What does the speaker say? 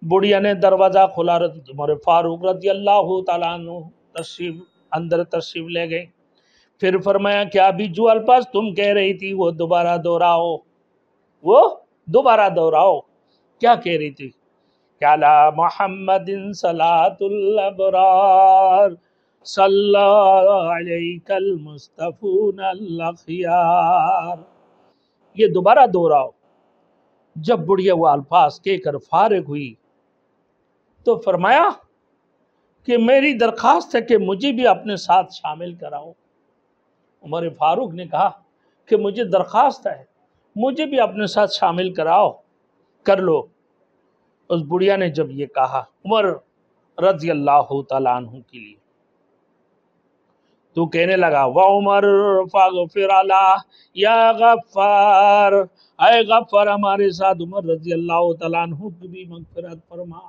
बुढ़िया ने दरवाजा खोला, उमर फारूक रजी अल्लाह तआला अन्हु अंदर तशरीफ ले गए। फिर फरमाया क्या अभी जो अल्फाज तुम कह रही थी वो दोबारा दोहराओ, वो दोबारा दोहराओ। क्या कह रही थी? क्या ला मुहम्मदिन सलातुल अबरार सल्लल्लाहु अलैकल मुस्तफून अल अखयार। ये दोबारा दोहराओ। जब बुढ़िया वो अल्फाज कहकर फारिग हुई तो फरमाया कि मेरी दरखास्त है कि मुझे भी अपने साथ शामिल कराओ। उमर फारूक ने कहा कि मुझे दरखास्त है, मुझे भी अपने साथ शामिल कराओ, कर लो। उस बुढ़िया ने जब ये कहा उमर रजी अल्लाह तआला अन्हु के लिए, तो कहने लगा व उमर फागफिर अला या गफ्फार, ऐ गफ्फार हमारे साथ उमर रजी अल्लाह तआला अन्हु की भी मगफिरत फरमा।